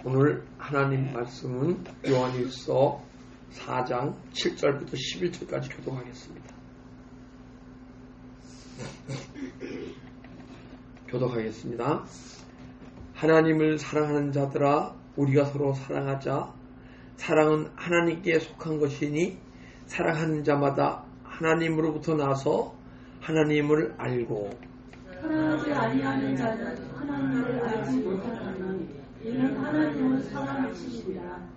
오늘 하나님 말씀은 요한일서 4장 7절부터 11절까지 교독하겠습니다. 교독하겠습니다. 하나님을 사랑하는 자들아, 우리가 서로 사랑하자. 사랑은 하나님께 속한 것이니 사랑하는 자마다 하나님으로부터 나서 하나님을 알고, 사랑하지 아니하는 자는 하나님을 알지 못하나니 이는 하나님을 사랑하시니라.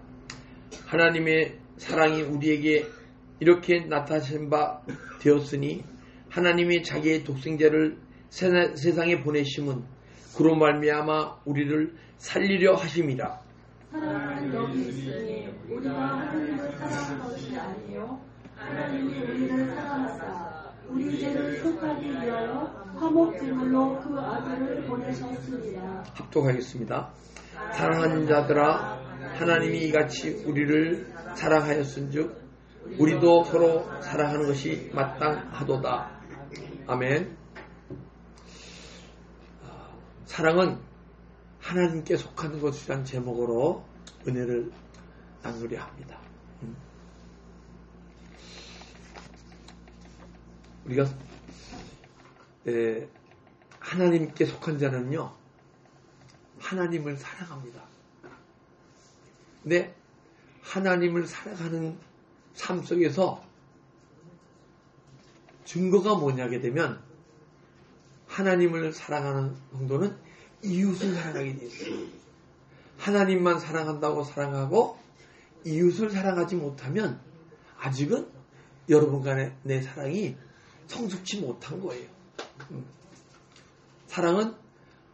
하나님의 사랑이 우리에게 이렇게 나타나신 바 되었으니 하나님이 자기의 독생자를 세상에 보내심은 그로 말미암아 우리를 살리려 하심이라. 사랑은 여기 있으니 우리가 하나님을 사랑한 것이 아니요 하나님이 우리를 사랑하사 우리 죄를 속하기 위하여 화목제물로 그 아들을 보내셨으리라. 합독하겠습니다. 사랑하는 자들아, 하나님이 이같이 우리를 사랑하였은즉 우리도 서로 사랑하는 것이 마땅하도다. 아멘. 사랑은 하나님께 속하는 것이란 제목으로 은혜를 나누려 합니다. 우리가 하나님께 속한 자는요, 하나님을 사랑합니다. 근데 하나님을 사랑하는 삶 속에서 증거가 뭐냐게 되면 하나님을 사랑하는 정도는 이웃을 사랑하게 되어 있어요. 하나님만 사랑한다고 사랑하고 이웃을 사랑하지 못하면 아직은 여러분 간의 내 사랑이 성숙치 못한 거예요. 사랑은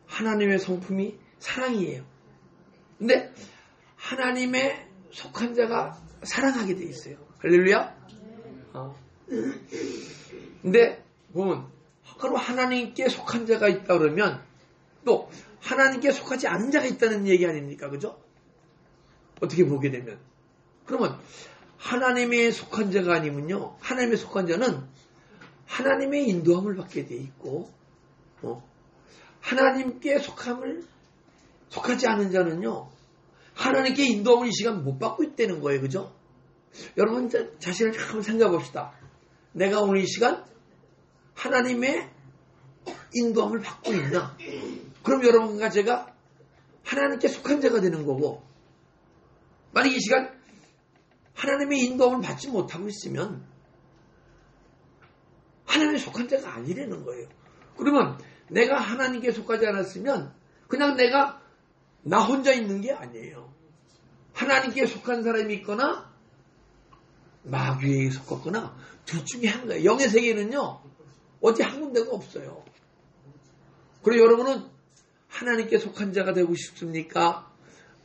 하나님의 성품이 사랑이에요. 근데 하나님의 속한 자가 사랑하게 돼 있어요. 할렐루야. 근데 보면 그럼 하나님께 속한 자가 있다 그러면 또 하나님께 속하지 않은 자가 있다는 얘기 아닙니까? 그죠? 어떻게 보게 되면 그러면 하나님의 속한 자가 아니면요, 하나님의 속한 자는 하나님의 인도함을 받게 돼 있고, 하나님께 속하지 않은 자는요, 하나님께 인도함을 이 시간 못 받고 있다는 거예요. 그죠? 여러분 자신을 한번 생각해 봅시다. 내가 오늘 이 시간 하나님의 인도함을 받고 있나? 그럼 여러분과 제가 하나님께 속한 자가 되는 거고, 만약 이 시간 하나님의 인도함을 받지 못하고 있으면 하나님의 속한 자가 아니라는 거예요. 그러면 내가 하나님께 속하지 않았으면 그냥 내가 나 혼자 있는 게 아니에요. 하나님께 속한 사람이 있거나 마귀에게 속았거나 둘 중에 한 거예요. 영의 세계는요, 어디 한 군데가 없어요. 그리고 여러분은 하나님께 속한 자가 되고 싶습니까?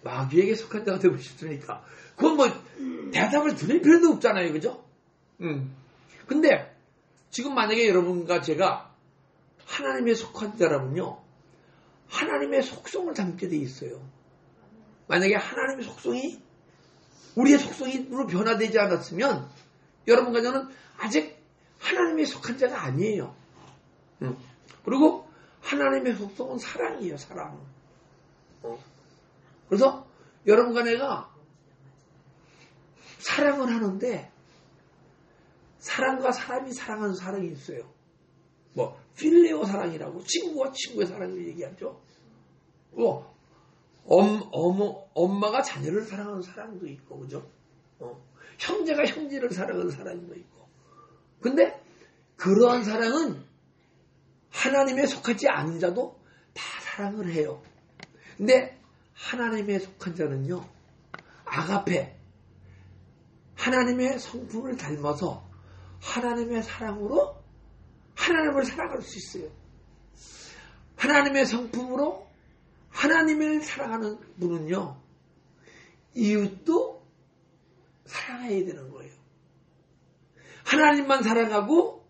마귀에게 속한 자가 되고 싶습니까? 그건 뭐 대답을 드릴 필요도 없잖아요. 그죠? 근데 지금 만약에 여러분과 제가 하나님의 속한 자라면요, 하나님의 속성을 담게 돼 있어요. 만약에 하나님의 속성이 우리의 속성으로 변화되지 않았으면 여러분과 저는 아직 하나님의 속한 자가 아니에요. 그리고 하나님의 속성은 사랑이에요. 사랑. 그래서 여러분과 내가 사랑을 하는데 사랑과 사람이 사랑하는 사랑이 있어요. 뭐 필레오 사랑이라고, 친구와 친구의 사랑을 얘기하죠. 뭐 엄마가 자녀를 사랑하는 사랑도 있고, 그죠? 형제가 형제를 사랑하는 사랑도 있고. 근데 그러한 사랑은 하나님에 속하지 않은 자도 다 사랑을 해요. 근데 하나님에 속한 자는요, 아가페, 하나님의 성품을 닮아서 하나님의 사랑으로 하나님을 사랑할 수 있어요. 하나님의 성품으로 하나님을 사랑하는 분은요, 이웃도 사랑해야 되는 거예요. 하나님만 사랑하고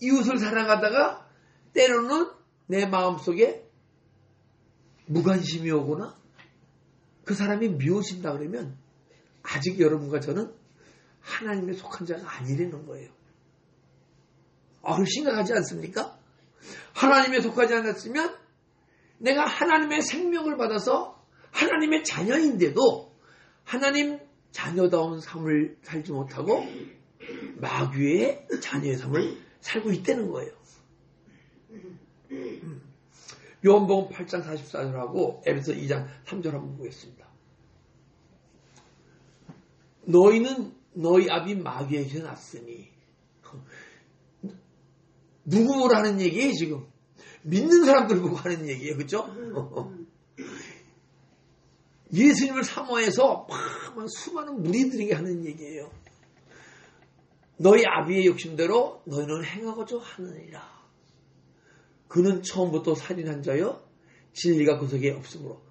이웃을 사랑하다가 때로는 내 마음속에 무관심이 오거나 그 사람이 미워진다 그러면 아직 여러분과 저는 하나님에 속한 자가 아니라는 거예요. 그럼 심각하지 않습니까? 하나님에 속하지 않았으면 내가 하나님의 생명을 받아서 하나님의 자녀인데도 하나님 자녀다운 삶을 살지 못하고 마귀의 자녀의 삶을 살고 있다는 거예요. 요한복음 8장 44절하고 에베소 2장 3절 한번 보겠습니다. 너희는 너희 아비 마귀에게 났으니. 누구 보고 하는 얘기예요 지금? 믿는 사람들 보고 하는 얘기예요. 그렇죠? 예수님을 사모해서 막 수많은 무리들에게 하는 얘기예요. 너희 아비의 욕심대로 너희는 행하고자 하느니라. 그는 처음부터 살인한 자여 진리가 그 속에 없으므로.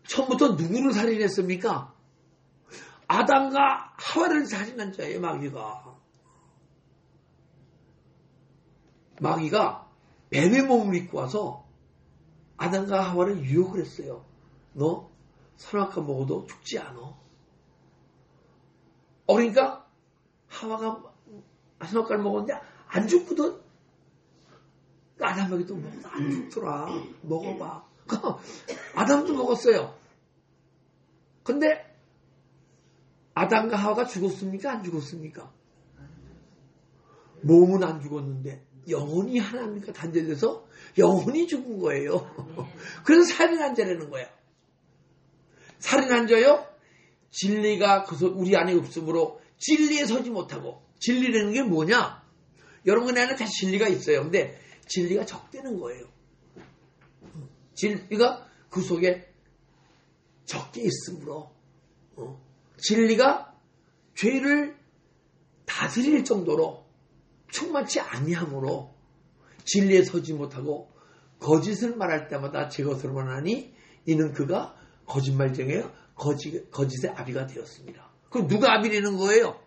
처음부터 누구를 살인했습니까? 아담과 하와를 살인한 자예요. 마귀가 뱀의 몸을 입고 와서 아담과 하와를 유혹을 했어요. 너 선악과 먹어도 죽지 않아. 그러니까 하와가 선악과를 먹었는데 안 죽거든. 아담에게도 먹어도 안 죽더라. 먹어봐. 아담도 먹었어요. 근데 아담과 하와가 죽었습니까? 안 죽었습니까? 몸은 안 죽었는데 영혼이 하나님과 단절돼서 영혼이 죽은 거예요. 그래서 살인한 자라는 거야. 살인한 자요? 진리가 우리 안에 없으므로 진리에 서지 못하고. 진리라는 게 뭐냐? 여러분 안에 다 진리가 있어요. 근데 진리가 적대는 거예요. 진리가 그 속에 적게 있으므로 진리가 죄를 다스릴 정도로 충만치 아니하므로 진리에 서지 못하고 거짓을 말할 때마다 제 것으로 말하니 이는 그가 거짓말쟁이에요. 거짓의 아비가 되었습니다. 그럼 누가 아비라는 거예요?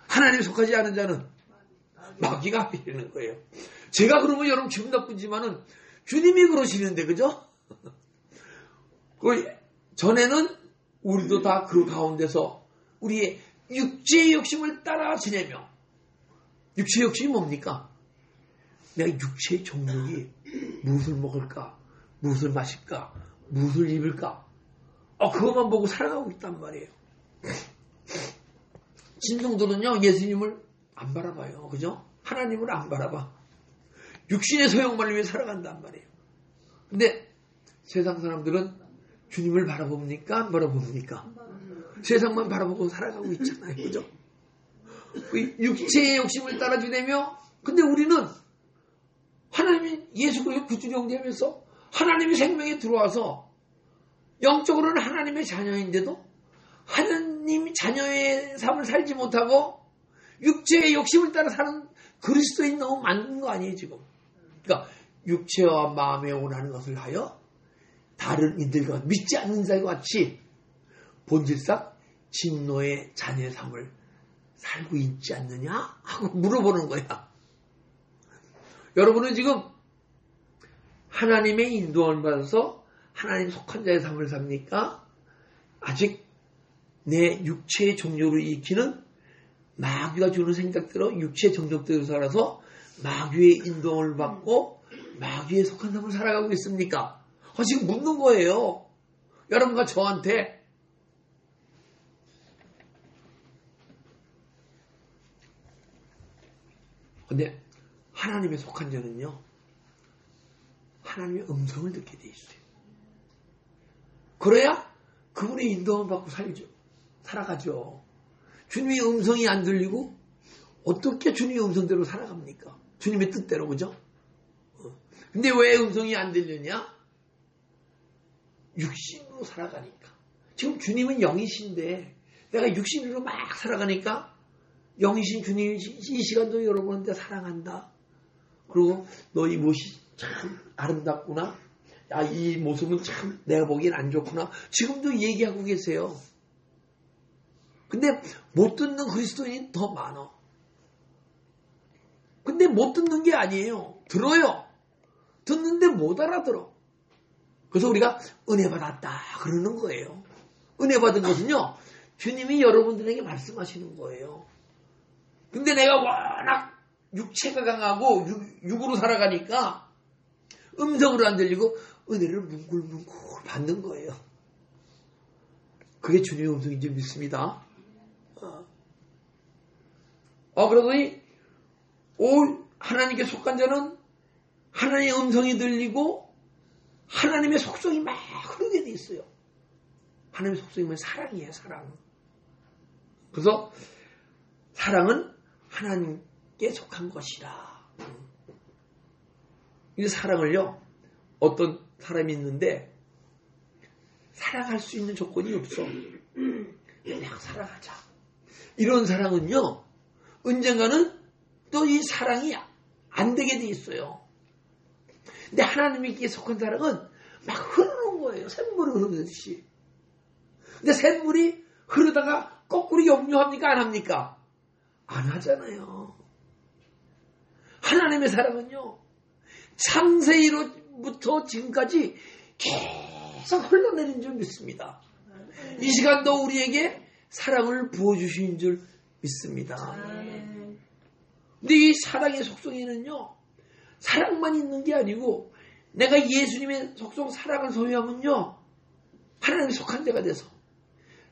하나님에 속하지 않은 자는 마귀가 아비라는 거예요. 제가 그러면 여러분 기분 나쁘지만은 주님이 그러시는데 그죠? 전에는 우리도 다 그 가운데서 우리의 육체의 욕심을 따라 지내며 육체의 욕심이 뭡니까? 내가 육체의 종력이 무엇을 먹을까? 무엇을 마실까? 무엇을 입을까? 그것만 보고 살아가고 있단 말이에요. 신성도는요, 예수님을 안 바라봐요. 그죠? 하나님을 안 바라봐. 육신의 소용만을 위해 살아간단 말이에요. 근데 세상 사람들은 주님을 바라봅니까? 안 바라봅니까? 세상만 바라보고 살아가고 있잖아요. 그죠? 육체의 욕심을 따라 지내며, 근데 우리는 하나님이 예수 그리스도 구주 영접하면서 하나님의 생명에 들어와서 영적으로는 하나님의 자녀인데도 하나님 자녀의 삶을 살지 못하고 육체의 욕심을 따라 사는 그리스도인 너무 많은 거 아니에요 지금. 그러니까 육체와 마음에 원하는 것을 하여 다른 이들과 믿지 않는 자와 같이 본질상 진노의 자녀의 삶을 살고 있지 않느냐 하고 물어보는 거야. 여러분은 지금 하나님의 인도함을 받아서 하나님 속한 자의 삶을 삽니까? 아직 내 육체의 종교를 익히는 마귀가 주는 생각대로 육체의 정적대로 살아서 마귀의 인도함을 받고 마귀에 속한 삶을 살아가고 있습니까? 지금 묻는 거예요. 여러분과 저한테. 근데 하나님에 속한 자는요, 하나님의 음성을 듣게 돼 있어요. 그래야 그분의 인도함을 받고 살아가죠. 주님의 음성이 안 들리고 어떻게 주님의 음성대로 살아갑니까? 주님의 뜻대로, 그죠? 근데 왜 음성이 안 들리냐? 육신으로 살아가니까. 지금 주님은 영이신데 내가 육신으로 막 살아가니까 영이신 주님이 이 시간도 여러분한테 사랑한다. 그리고 너 이 모습이 참 아름답구나. 야, 이 모습은 참 내가 보기엔 안 좋구나. 지금도 얘기하고 계세요. 근데 못 듣는 그리스도인이 더 많아. 근데 못 듣는 게 아니에요. 들어요. 듣는데 못 알아들어. 그래서 우리가 은혜 받았다 그러는 거예요. 은혜 받은 것은요, 주님이 여러분들에게 말씀하시는 거예요. 근데 내가 워낙 육체가 강하고 육으로 살아가니까 음성으로 안 들리고 은혜를 뭉글뭉글 받는 거예요. 그게 주님의 음성인지 믿습니다. 그러더니 하나님께 속한 자는 하나님의 음성이 들리고 하나님의 속성이 막 흐르게 돼 있어요. 하나님의 속성이면 사랑이에요, 사랑. 그래서 사랑은 하나님께 속한 것이라. 이 사랑을요, 어떤 사람이 있는데 사랑할 수 있는 조건이 없어. 그냥 사랑하자. 이런 사랑은요, 언젠가는 또 이 사랑이 안 되게 돼 있어요. 근데 하나님께 속한 사랑은 막 흐르는 거예요. 샘물이 흐르듯이. 근데 샘물이 흐르다가 거꾸로 역류합니까? 안 합니까? 안 하잖아요. 하나님의 사랑은요, 창세기로부터 지금까지 계속 흘러내린 줄 믿습니다. 이 시간도 우리에게 사랑을 부어주신 줄 믿습니다. 근데 이 사랑의 속성에는요, 사랑만 있는 게 아니고 내가 예수님의 속성 사랑을 소유하면요, 하나님의 속한 자가 돼서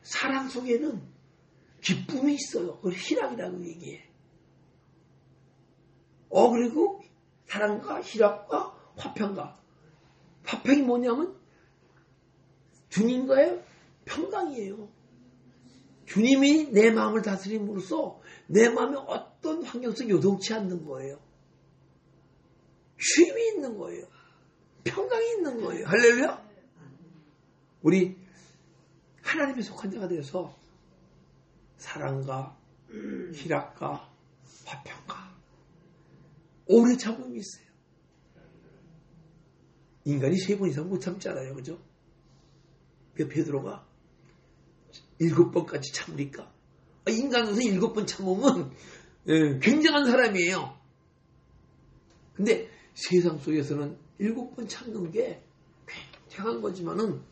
사랑 속에는 기쁨이 있어요. 그걸 희락이라고 얘기해. 그리고 사랑과 희락과 화평과. 화평이 뭐냐면 주님과의 평강이에요. 주님이 내 마음을 다스림으로써 내 마음에 어떤 환경 속에 요동치 않는 거예요. 쉼이 있는 거예요. 평강이 있는 거예요. 할렐루야. 우리 하나님의 속한 자가 되어서 사랑과 희락과 화평과 오래 참음이 있어요. 인간이 3번 이상 못 참잖아요. 그죠? 그 베드로가 7번까지 참으니까, 인간으로서 7번 참으면 굉장한 사람이에요. 근데 세상 속에서는 7번 참는 게 굉장한 거지만은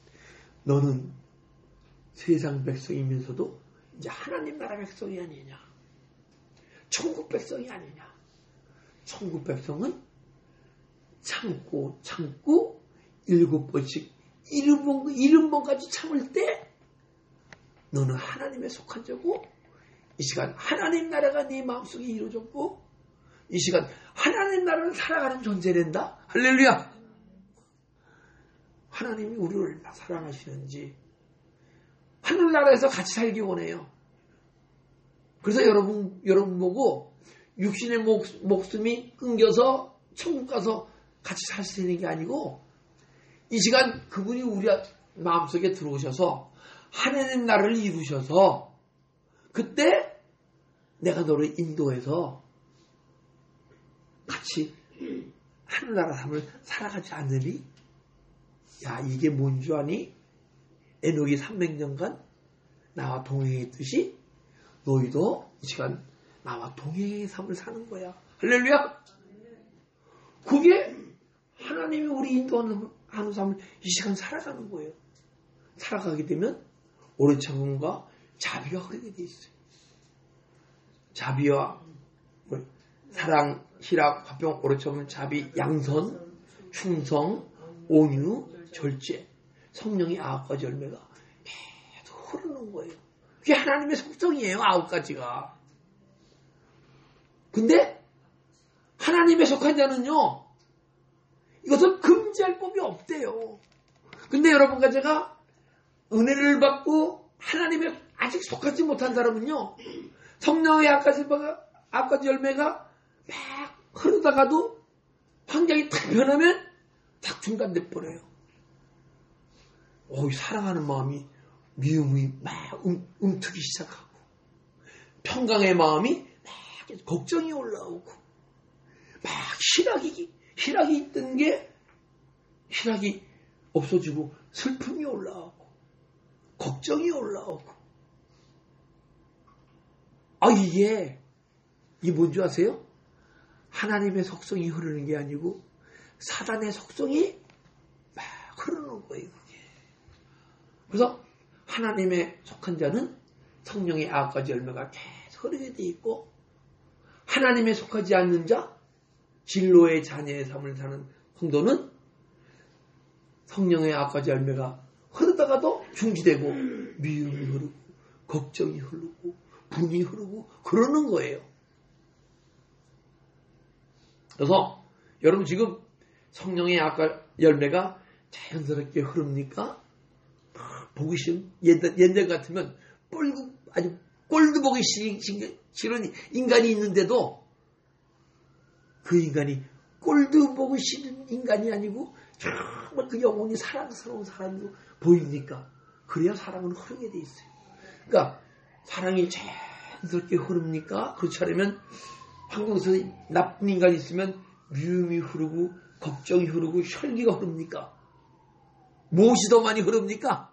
너는 세상 백성이면서도 이제 하나님 나라 백성이 아니냐, 천국 백성이 아니냐. 천국 백성은 참고 7번씩 70번까지 참을 때 너는 하나님에 속한 자고, 이 시간 하나님 나라가 네 마음속에 이루어졌고, 이 시간 하나님 나라를 살아가는 존재된다. 할렐루야. 하나님이 우리를 얼마나 사랑하시는지 하늘나라에서 같이 살기 원해요. 그래서 여러분 보고 육신의 목숨이 끊겨서 천국 가서 같이 살 수 있는 게 아니고, 이 시간 그분이 우리 마음속에 들어오셔서 하나님 나라를 이루셔서 그때 내가 너를 인도해서 같이 하늘나라 삶을 살아가지 않으리? 야, 이게 뭔 줄 아니? 에녹이 300년간 나와 동행했듯이 너희도 이 시간 나와 동행의 삶을 사는 거야. 할렐루야. 그게 하나님이 우리 인도하는 삶을 이 시간 살아가는 거예요. 살아가게 되면 오래 참음과 자비가 흐르게 돼 있어요. 자비와 사랑, 희락, 화평, 오래 참음, 자비, 양선, 충성, 온유, 절제, 성령의 9가지 열매가 계속 흐르는 거예요. 그게 하나님의 속성이에요. 9가지가. 근데 하나님의 속한 자는요, 이것을 금지할 법이 없대요. 근데 여러분과 제가 은혜를 받고 하나님의 아직 속하지 못한 사람은요, 성령의 9가지 열매가 막 흐르다가도 환경이 딱 변하면 딱 중단돼 버려요. 사랑하는 마음이 미움이 막 움트기 시작하고, 평강의 마음이 막 걱정이 올라오고, 막 희락이 있던 게 희락이 없어지고 슬픔이 올라오고 걱정이 올라오고. 이게 뭔지 아세요? 하나님의 속성이 흐르는 게 아니고 사단의 속성이 막 흐르는 거예요. 그게. 그래서 하나님의 속한 자는 성령의 9가지 열매가 계속 흐르게 돼 있고, 하나님의 속하지 않는 자, 진로의 자녀의 삶을 사는 성도는 성령의 악과지 열매가 흐르다가도 중지되고 미움이 흐르고 걱정이 흐르고 분이 흐르고 그러는 거예요. 그래서 여러분 지금 성령의 악과 열매가 자연스럽게 흐릅니까? 보기 옛날 같으면 아주 꼴도 보기 싫은 인간이 있는데도 그 인간이 꼴도 보기 싫은 인간이 아니고 정말 그 영혼이 사랑스러운 사람으로 보입니까? 그래야 사랑은 흐르게 돼 있어요. 그러니까 사랑이 자연스럽게 흐릅니까? 그렇지 않으면 한국에서 나쁜 인간이 있으면 미움이 흐르고 걱정이 흐르고 혈기가 흐릅니까? 무엇이 더 많이 흐릅니까?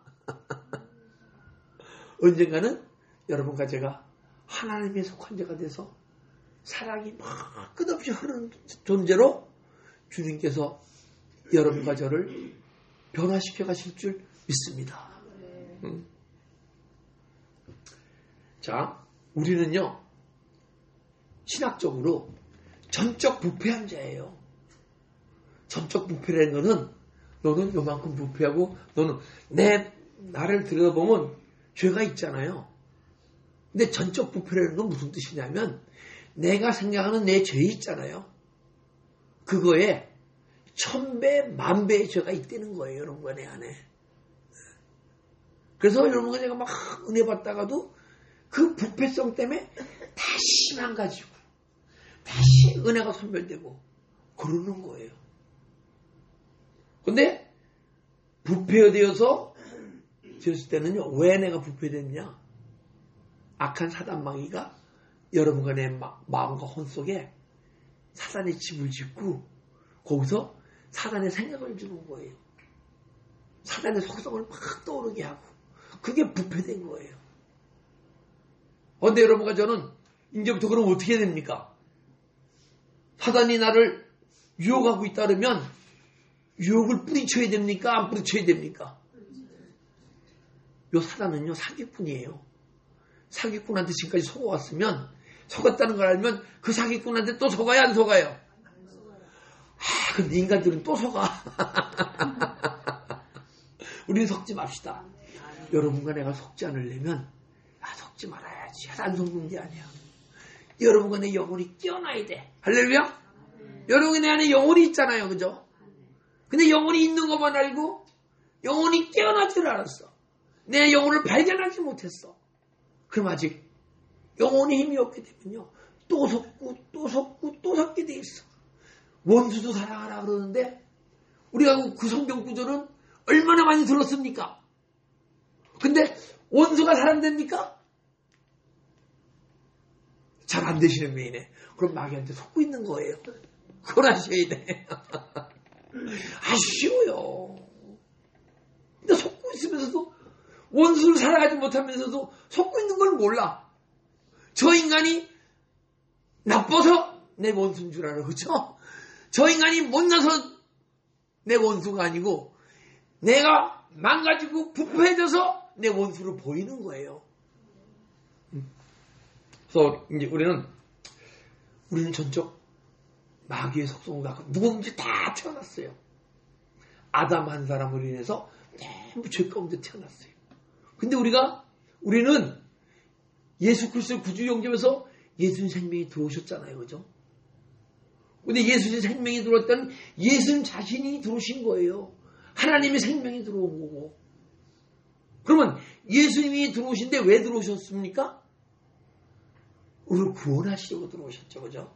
언젠가는 여러분과 제가 하나님의 속한 자가 돼서 사랑이 막 끝없이 흐르는 존재로 주님께서 여러분과 저를 변화시켜 가실 줄 믿습니다. 자, 우리는요 신학적으로 전적 부패한 자예요. 전적 부패라는 것은 너는 요만큼 부패하고 너는 나를 들여다보면 죄가 있잖아요. 근데 전적 부패라는 건 무슨 뜻이냐면 내가 생각하는 내 죄 있잖아요. 그거에 1000배, 10,000배의 죄가 있다는 거예요. 여러분과 내 안에. 그래서 여러분과 제가 막 은혜 받다가도 그 부패성 때문에 다시 망가지고 다시 은혜가 소멸되고 그러는 거예요. 근데 부패되어서 되었을 때는요. 왜 내가 부패됐냐? 악한 사단마귀가 여러분과 내 마음과 혼 속에 사단의 집을 짓고 거기서 사단의 생각을 주는 거예요. 사단의 속성을 막 떠오르게 하고 그게 부패된 거예요. 근데 여러분과 저는 이제부터 그럼 어떻게 됩니까? 사단이 나를 유혹하고 있다 그러면 유혹을 뿌리쳐야 됩니까? 안 뿌리쳐야 됩니까? 요 사단은요 사기꾼이에요. 사기꾼한테 지금까지 속아왔으면 속았다는 걸 알면 그 사기꾼한테 또 속아요 안 속아요? 근데 인간들은 또 속아. 우리는 속지 맙시다. 여러분과 내가 속지 않으려면 속지 말아야지. 안 속는 게 아니야. 여러분과 내 영혼이 깨어나야 돼. 할렐루야? 여러분 내 안에 영혼이 있잖아요. 그죠? 근데 영혼이 있는 것만 알고 영혼이 깨어나지를 않았어. 내 영혼을 발견하지 못했어. 그럼 아직 영혼의 힘이 없게 되면요. 또 속고 또 속고 또 속게 돼 있어. 원수도 사랑하라 그러는데 우리가 그 성경 구절은 얼마나 많이 들었습니까? 근데 원수가 사랑됩니까? 잘 안 되시는 메인에 그럼 마귀한테 속고 있는 거예요. 그걸 아셔야 돼. 아쉬워요. 근데 속고 있으면서도 원수를 사랑하지 못하면서도 속고 있는 걸 몰라. 저 인간이 나빠서 내 원수인 줄 알아. 그렇죠? 저 인간이 못나서 내 원수가 아니고 내가 망가지고 부패해져서 내 원수로 보이는 거예요. 그래서 이제 우리는 전적 마귀의 속성을 갖고 누구든지 다 태어났어요. 아담 한 사람으로 인해서 전부 죄 가운데 태어났어요. 근데 우리는 예수 그리스도를 구주 영접해서 예수님 생명이 들어오셨잖아요. 그죠? 근데 예수님 생명이 들어올 때는 예수님 자신이 들어오신 거예요. 하나님의 생명이 들어온 거고. 그러면 예수님이 들어오신데 왜 들어오셨습니까? 우리를 구원하시려고 들어오셨죠. 그죠?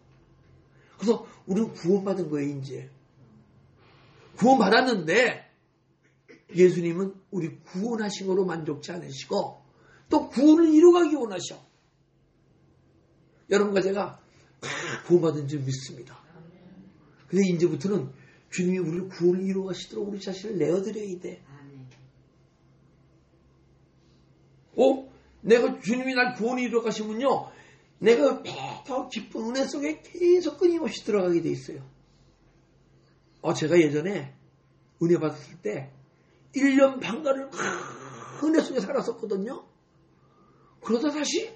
그래서 우리는 구원받은 거예요. 이제. 구원받았는데 예수님은 우리 구원하신 거로 만족치 않으시고 또 구원을 이루어가기 원하셔. 여러분과 제가 구원받은 줄 믿습니다. 근데 이제부터는 주님이 우리를 구원을 이루어가시도록 우리 자신을 내어드려야 돼. 내가 주님이 날 구원을 이루어가시면요. 내가 더 깊은 은혜 속에 계속 끊임없이 들어가게 돼 있어요. 제가 예전에 은혜 받았을 때 1년 반가를 은혜 속에 살았었거든요. 그러다 다시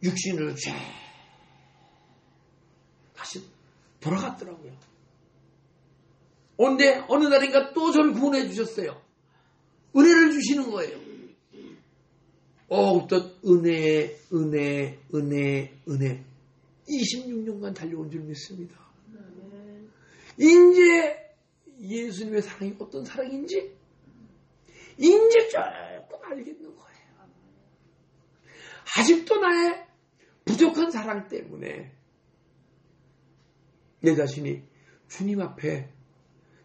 육신을 다시 돌아갔더라고요. 온데 어느 날인가 또 저를 구원해 주셨어요. 은혜를 주시는 거예요. 또 은혜. 26년간 달려온 줄 믿습니다. 이제 예수님의 사랑이 어떤 사랑인지 이제 조금 알겠는 거예요. 아직도 나의 부족한 사랑 때문에 내 자신이 주님 앞에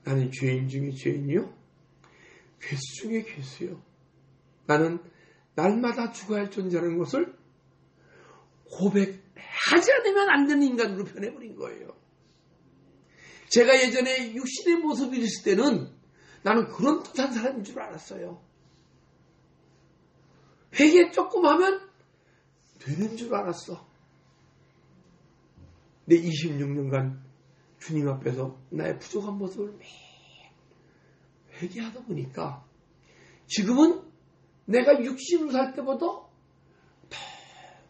나는 죄인 중에 죄인이요? 괴수 중에 괴수요. 나는 날마다 죽어야 할 존재라는 것을 고백하지 않으면 안 되는 인간으로 변해버린 거예요. 제가 예전에 육신의 모습이 있을 때는 나는 그런 뜻한 사람인 줄 알았어요. 회개 조금 하면 되는 줄 알았어. 내 26년간 주님 앞에서 나의 부족한 모습을 매일 회개하다 보니까 지금은 내가 육신으로 살 때보다 더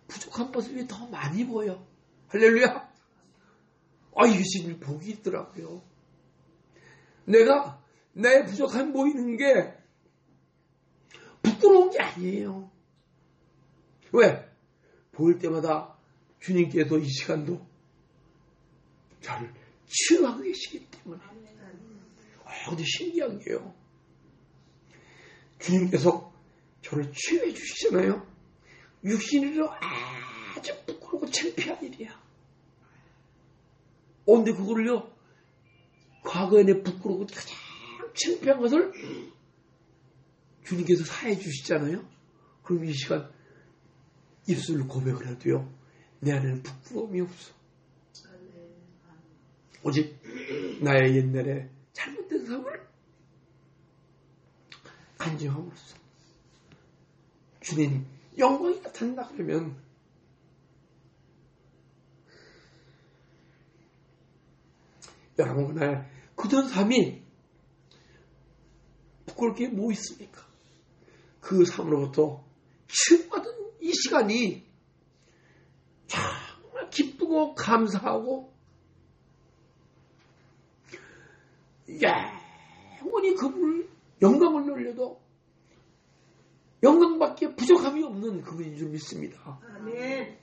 부족한 모습이 더 많이 보여. 할렐루야. 이게 진짜 복이 있더라고요. 내가 나의 부족함 보이는 게 부끄러운 게 아니에요. 왜? 보일 때마다 주님께서 이 시간도 저를 치유하고 계시기 때문에. 근데 신기한 게요. 주님께서 저를 치유해 주시잖아요. 육신으로 아주 부끄럽고 창피한 일이야. 근데 그거를요, 과거에 내 부끄럽고 가장 창피한 것을 주님께서 사해 주시잖아요. 그럼 이 시간 입술로 고백을 해도요, 내 안에는 부끄러움이 없어. 오직 나의 옛날에 잘못된 삶을 간증함으로써 주님 영광이 나타난다 그러면 여러분 그날 그전 삶이 부끄러울 게 뭐 있습니까? 그 삶으로부터 치유받은 이 시간이 정말 기쁘고 감사하고 영원히 그분을 영광을 돌려도 영광밖에 부족함이 없는 그분인 줄 믿습니다. 아멘.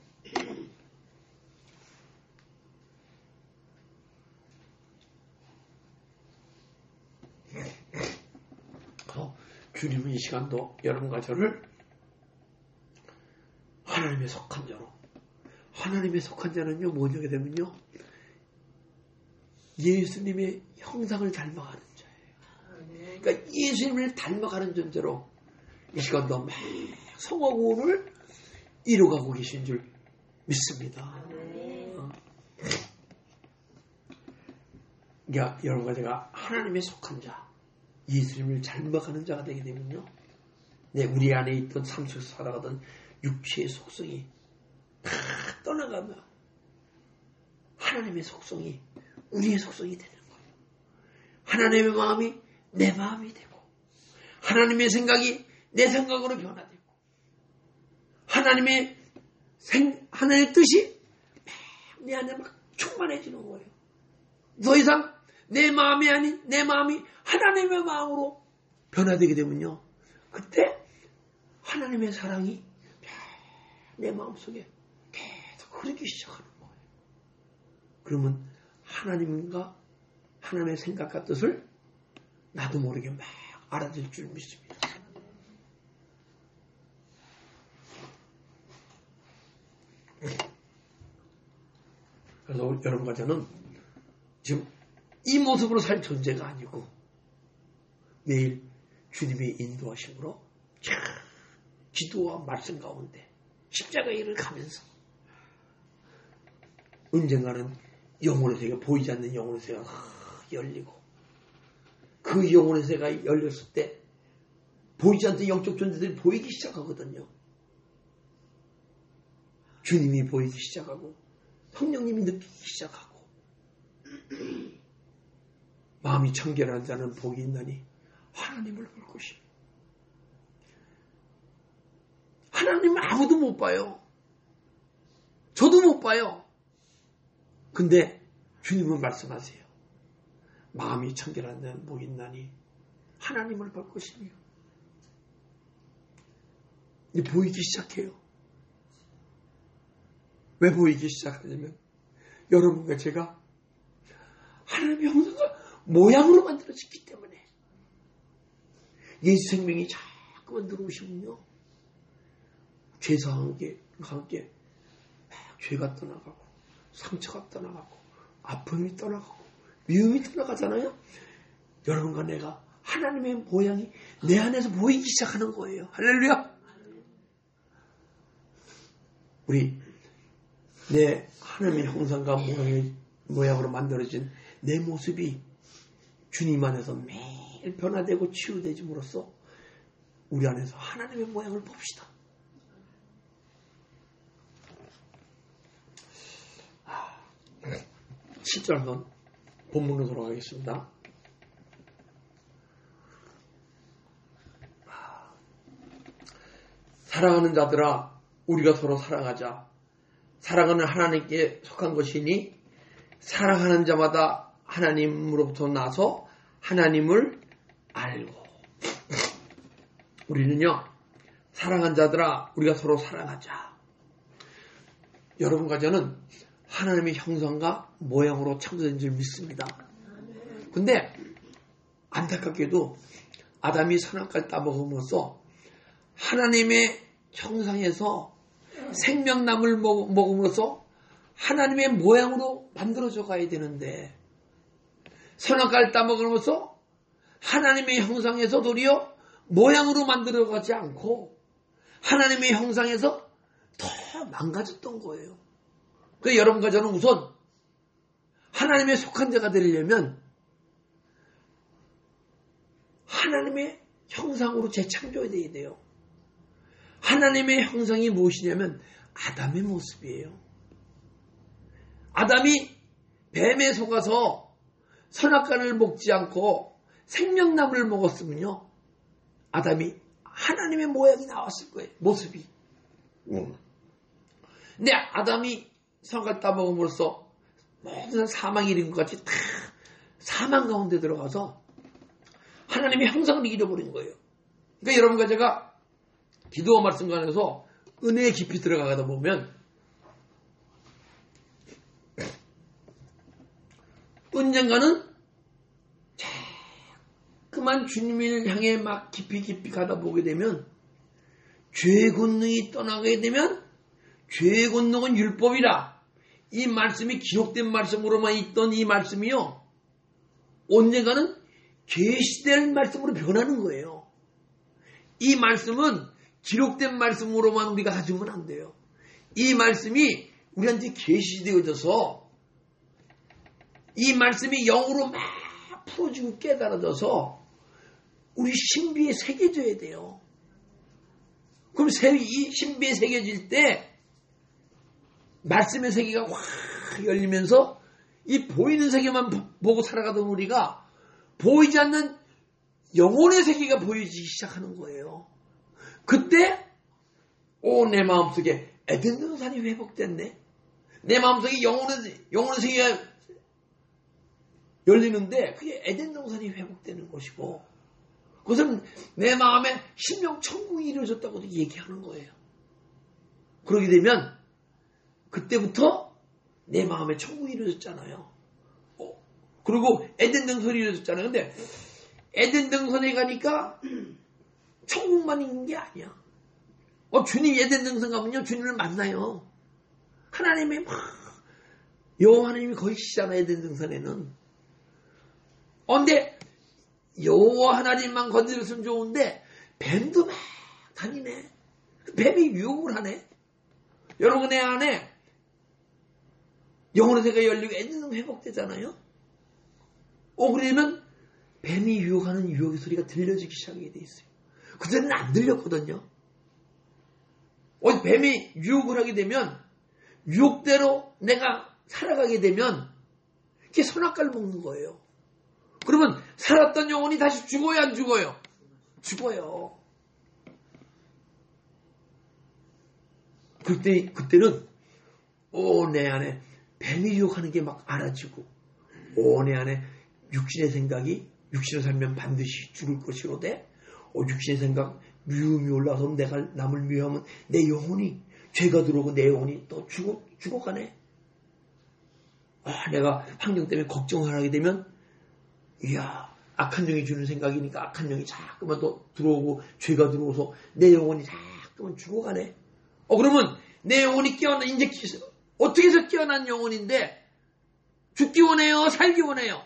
주님은 이 시간도 여러분과 저를 하나님의 속한 자로, 하나님의 속한 자는요 뭐냐게 되면요 예수님의 형상을 닮아가는 자예요. 그러니까 예수님을 닮아가는 존재로 이 시간도 막 성화구원을 이루어가고 계신 줄 믿습니다. 그러니까 여러분과 제가 하나님의 속한 자, 예수님을 닮아가는 자가 되게 되면요, 우리 안에 있던 삶 속에서 살아가던 육체의 속성이 다 떠나가며 하나님의 속성이 우리의 속성이 되는 거예요. 하나님의 마음이 내 마음이 되고 하나님의 생각이 내 생각으로 변화되고 하나님의 뜻이 내 안에 막 충만해지는 거예요. 더 이상 내 마음이 아닌 내 마음이 하나님의 마음으로 변화되게 되면요, 그때 하나님의 사랑이 내 마음속에 계속 흐르기 시작하는 거예요. 그러면 하나님과 하나님의 생각과 뜻을 나도 모르게 막 알아들 줄 믿습니다. 그래서 여러분과 저는 지금 이 모습으로 살 존재가 아니고 매일 주님의 인도하심으로 기도와 말씀 가운데 십자가의 일을 가면서 언젠가는 영혼의 세계가, 보이지 않는 영혼의 세계가 열리고 그 영혼의 세계가 열렸을 때 보이지 않던 영적 존재들이 보이기 시작하거든요. 주님이 보이기 시작하고 성령님이 느끼기 시작하고 마음이 청결한 자는 복이 있나니 하나님을 볼 것이. 하나님은 아무도 못 봐요. 저도 못 봐요. 근데 주님은 말씀하세요. 마음이 청결한 자는 복이 있나니 하나님을 볼 것이며. 이제 보이기 시작해요. 왜 보이기 시작하냐면 여러분과 제가 하나님의 형상과 모양으로 만들어졌기 때문에 예수 생명이 자꾸만 들어오시면요, 죄와 함께 죄가 떠나가고 상처가 떠나가고 아픔이 떠나가고 미움이 떠나가잖아요. 여러분과 내가 하나님의 모양이 내 안에서 보이기 시작하는 거예요. 할렐루야. 우리 내 하나님의 형상과 모양으로 만들어진 내 모습이 주님 안에서 매일 변화되고 치유되짐으로써 우리 안에서 하나님의 모양을 봅시다. 7절 한번 본문으로 돌아가겠습니다. 사랑하는 자들아, 우리가 서로 사랑하자. 사랑은 하나님께 속한 것이니 사랑하는 자마다 하나님으로부터 나서 하나님을 알고. 우리는요, 사랑하는 자들아, 우리가 서로 사랑하자. 여러분과 저는 하나님의 형상과 모양으로 창조된 줄 믿습니다. 근데 안타깝게도 아담이 선악과를 따먹으면서 하나님의 형상에서 생명나무를 먹음으로써 하나님의 모양으로 만들어져 가야 되는데, 선악과를 따먹으면서 하나님의 형상에서 도리어 모양으로 만들어가지 않고 하나님의 형상에서 더 망가졌던 거예요. 그래서 여러분과 저는 우선 하나님의 속한 자가 되려면 하나님의 형상으로 재창조해야 돼요. 하나님의 형상이 무엇이냐면 아담의 모습이에요. 아담이 뱀에 속아서 선악과를 먹지 않고 생명나무를 먹었으면요, 아담이 하나님의 모양이 나왔을 거예요. 모습이. 근데 아담이 선악과를 따먹음으로써 모든 사망이 이른 것 같이 다 사망 가운데 들어가서 하나님의 형상을 잃어버린 거예요. 그러니까 여러분과 제가 기도와 말씀 관해서 은혜에 깊이 들어가다 보면 언젠가는 자꾸만 주님을 향해 막 깊이 가다 보게 되면 죄의 권능이 떠나게 되면 죄의 권능은 율법이라, 이 말씀이 기록된 말씀으로만 있던 이 말씀이요, 언젠가는 계시될 말씀으로 변하는 거예요. 이 말씀은 기록된 말씀으로만 우리가 가지면 안 돼요. 이 말씀이 우리한테 계시되어져서 이 말씀이 영으로 막 풀어지고 깨달아져서 우리 신비에 새겨져야 돼요. 그럼 이 신비에 새겨질 때 말씀의 세계가 확 열리면서 이 보이는 세계만 보고 살아가던 우리가 보이지 않는 영혼의 세계가 보이기 시작하는 거예요. 그때 내 마음속에 에덴 동산이 회복됐네. 내 마음속에 영혼의 세계가 열리는데 그게 에덴 동산이 회복되는 것이고, 그것은 내 마음에 심령 천국이 이루어졌다고 얘기하는 거예요. 그러게 되면 그때부터 내 마음에 천국이 이루어졌잖아요. 그리고 에덴 동산이 이루어졌잖아요. 근데 에덴 동산에 가니까 천국만 있는 게 아니야. 주님 에덴 동산 가면요, 주님을 만나요. 하나님의 여호와 하나님이 거기 계시잖아요, 에덴 동산에는. 근데 여호와 하나님만 건드렸으면 좋은데 뱀도 막 다니네. 뱀이 유혹을 하네. 여러분, 내 안에 영혼의 세계가 열리고 에덴은 회복되잖아요. 그러면 뱀이 유혹하는 유혹의 소리가 들려지기 시작하게 돼 있어요. 그전에는 안 들렸거든요. 뱀이 유혹을 하게 되면 유혹대로 내가 살아가게 되면 이게 선악과를 먹는 거예요. 그러면 살았던 영혼이 다시 죽어요, 안 죽어요? 죽어요. 그때는 내 안에 뱀이 유혹하는 게 막 알아지고, 내 안에 육신의 생각이 육신을 살면 반드시 죽을 것이로되 육신의 생각 미움이 올라서 내가 남을 미워하면 내 영혼이 죄가 들어오고 내 영혼이 또 죽어가네. 내가 환경 때문에 걱정을 하게 되면 이야 악한 영이 주는 생각이니까 악한 영이 자꾸만 또 들어오고 죄가 들어오서 내 영혼이 자꾸만 죽어가네. 그러면 내 영혼이 깨어나 이제 어떻게 해서 깨어난 영혼인데 죽기 원해요? 살기 원해요?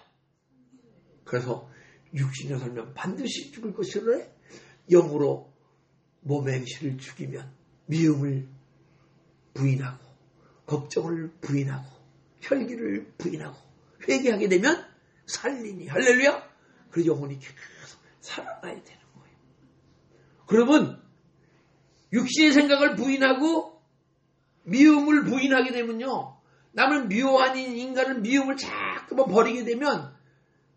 그래서 육신에 살면 반드시 죽을 것이래. 영으로 몸의 행실을 죽이면 미움을 부인하고 걱정을 부인하고 혈기를 부인하고 회개하게 되면 살리니. 할렐루야. 그래서 영혼이 계속 살아나야 되는 거예요. 그러면 육신의 생각을 부인하고 미움을 부인하게 되면요, 남을 미워하는 인간을 미움을 자꾸만 버리게 되면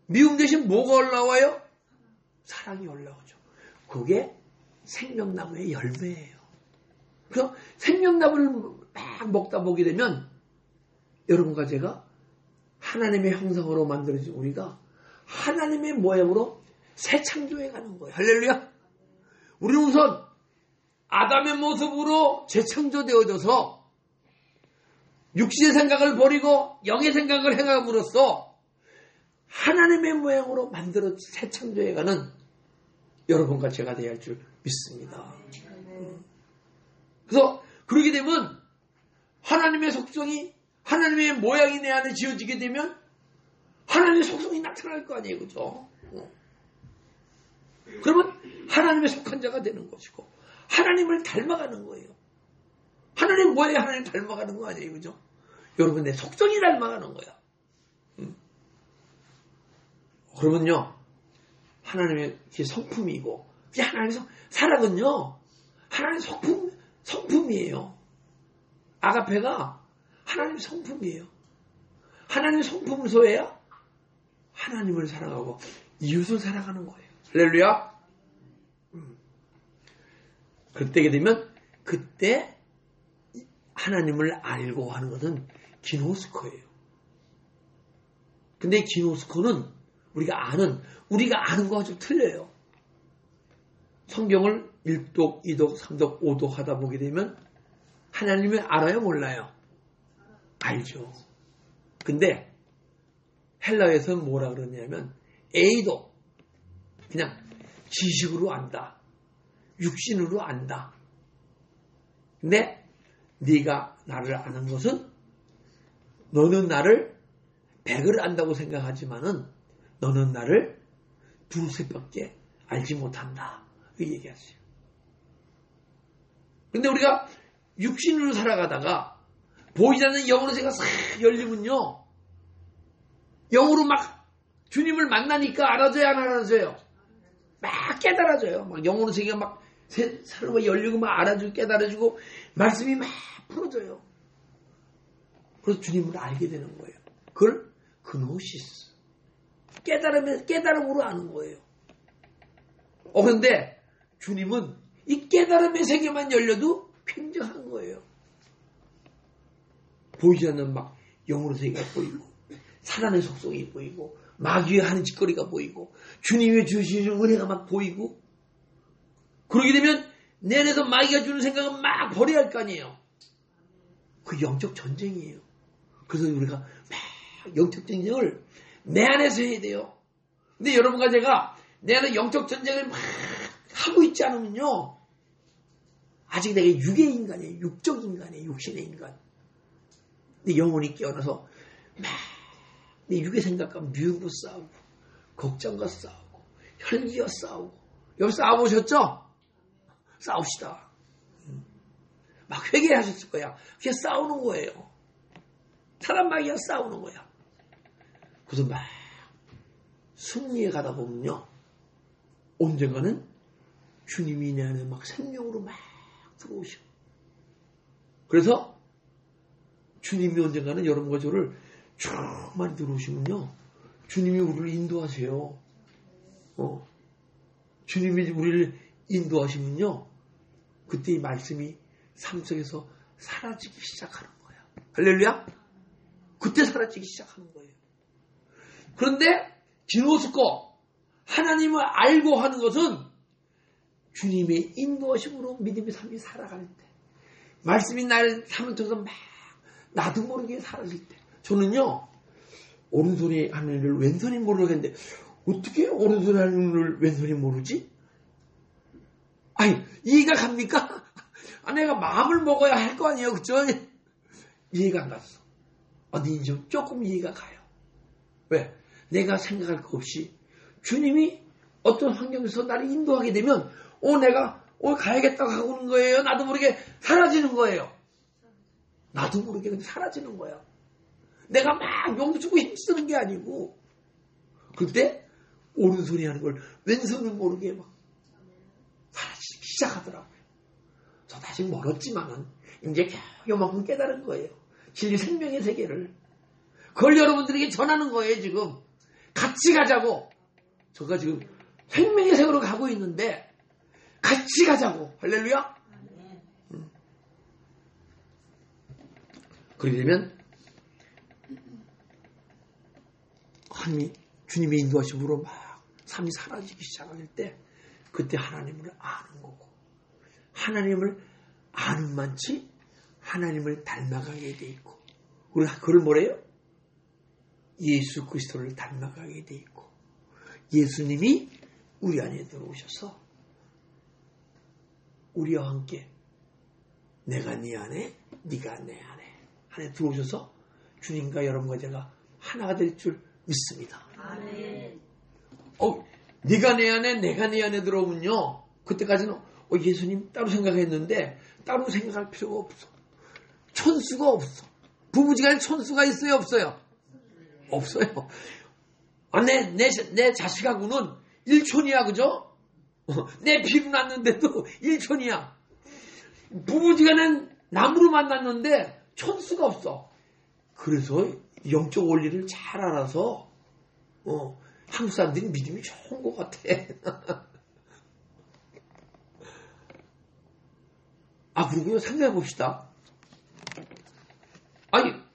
미움 대신 뭐가 올라와요? 사랑이 올라오죠. 그게 생명나무의 열매예요. 그래서 생명나무를 막 먹다 보게 되면 여러분과 제가 하나님의 형상으로 만들어진 우리가 하나님의 모양으로 새 창조해 가는 거예요. 할렐루야. 우리는 우선 아담의 모습으로 재창조되어져서 육신의 생각을 버리고 영의 생각을 행함으로써 하나님의 모양으로 만들어 새 창조해 가는 여러분과 제가 되어야 할 줄 믿습니다. 그래서 그러게 되면 하나님의 속성이 하나님의 모양이 내 안에 지어지게 되면 하나님의 속성이 나타날 거 아니에요. 그죠? 그러면 하나님의 속한 자가 되는 것이고 하나님을 닮아가는 거예요. 하나님 모양이 하나님 닮아가는 거 아니에요. 그죠? 여러분 내 속성이 닮아가는 거야. 그러면요 하나님의 성품이고 하나님의 사랑은요 하나님의 성품이에요. 아가페가 하나님의 성품이에요. 하나님의 성품을 소해야 하나님을 사랑하고 이웃을 사랑하는 거예요. 할렐루야. 그때게 되면 그때 하나님을 알고 하는 것은 기노스코예요. 근데 기노스코는 우리가 아는 거와 좀 틀려요. 성경을 1독, 2독, 3독, 5독 하다 보게 되면 하나님을 알아요? 몰라요? 알죠. 근데 헬라에서는 뭐라 그러냐면 A도 그냥 지식으로 안다. 육신으로 안다. 근데 네가 나를 아는 것은 너는 나를 100을 안다고 생각하지만은 너는 나를 두셋밖에 알지 못한다. 그 얘기하세요. 근데 우리가 육신으로 살아가다가 보이지 않는 영으로 제가 싹 열리면요. 영으로 막 주님을 만나니까 알아져요, 안 알아져요? 막 깨달아져요. 막 영으로 제가 막 새로 열리고 막 알아주고 깨달아주고 말씀이 막 풀어져요. 그래서 주님을 알게 되는 거예요. 그걸 그노시스. 깨달음으로 아는 거예요. 그런데 주님은 이 깨달음의 세계만 열려도 굉장한 거예요. 보이지 않는 막 영으로 세계가 보이고 사단의 속성이 보이고 마귀의 하는 짓거리가 보이고 주님이 주시는 은혜가 막 보이고 그러게 되면 내 안에서 마귀가 주는 생각은 막 버려야 할 거 아니에요. 그 영적 전쟁이에요. 그래서 우리가 막 영적 전쟁을 내 안에서 해야 돼요. 근데 여러분과 제가 내 안에 영적 전쟁을 막 하고 있지 않으면요. 아직 내가 육의 인간이에요. 육적 인간이에요. 육신의 인간. 내 영혼이 깨어나서 막 내 육의 생각과 미움과 싸우고 걱정과 싸우고 혈기와 싸우고 여기 싸워보셨죠? 싸웁시다. 막 회개하셨을 거야. 그냥 싸우는 거예요. 사람 마귀와 싸우는 거야. 그래서 막 승리에 가다 보면요. 언젠가는 주님이 내 안에 막 생명으로 막 들어오셔. 그래서 주님이 언젠가는 여러분과 저를 쭉 많이 들어오시면요. 주님이 우리를 인도하세요. 주님이 우리를 인도하시면요. 그때 이 말씀이 삶 속에서 사라지기 시작하는 거야. 할렐루야? 그때 사라지기 시작하는 거예요. 그런데 기노스코 하나님을 알고 하는 것은 주님의 인도하심으로 믿음의 삶이 살아갈 때, 말씀이 나를 삶을 통해서 막 나도 모르게 사라질 때, 저는요 오른손이 하는 일을 왼손이 모르겠는데 어떻게 오른손이 하는 일을 왼손이 모르지? 아니 이해가 갑니까? 내가 마음을 먹어야 할 거 아니에요, 그쵸? 이해가 안 갔어. 어디 좀 조금 이해가 가요. 왜? 내가 생각할 거 없이 주님이 어떤 환경에서 나를 인도하게 되면 내가 가야겠다고 하고 있는 거예요. 나도 모르게 사라지는 거예요. 나도 모르게 그냥 사라지는 거야. 내가 막 용주고 힘쓰는 게 아니고, 그때 오른손이 하는 걸 왼손은 모르게 막 사라지기 시작하더라고요. 저 아직 멀었지만은 이제 요만큼 깨달은 거예요. 진리 생명의 세계를. 그걸 여러분들에게 전하는 거예요, 지금. 같이 가자고. 제가 지금 생명의 세계로 가고 있는데 같이 가자고. 할렐루야. 그렇게 되면 주님의 인도하심으로 막 삶이 사라지기 시작할 때, 그때 하나님을 아는 거고, 하나님을 아는 만치 하나님을 닮아가게 돼 있고, 그걸 뭐래요? 예수 그리스도를 닮아가게 돼 있고, 예수님이 우리 안에 들어오셔서 우리와 함께 내가 네 안에 네가 내 안에 들어오셔서 주님과 여러분과 제가 하나가 될 줄 믿습니다. 아멘. 네가 내 안에 내가 네 안에 들어오면요, 그때까지는 예수님 따로 생각했는데 따로 생각할 필요가 없어. 천수가 없어. 부부지간에 천수가 있어요, 없어요? 없어요. 내 자식하고는 일촌이야, 그죠? 내 피로 났는데도 일촌이야. 부부지간엔 나무로 만났는데 천수가 없어. 그래서 영적 원리를 잘 알아서 한국 사람들이 믿음이 좋은 것 같아. 그리고요, 생각해 봅시다.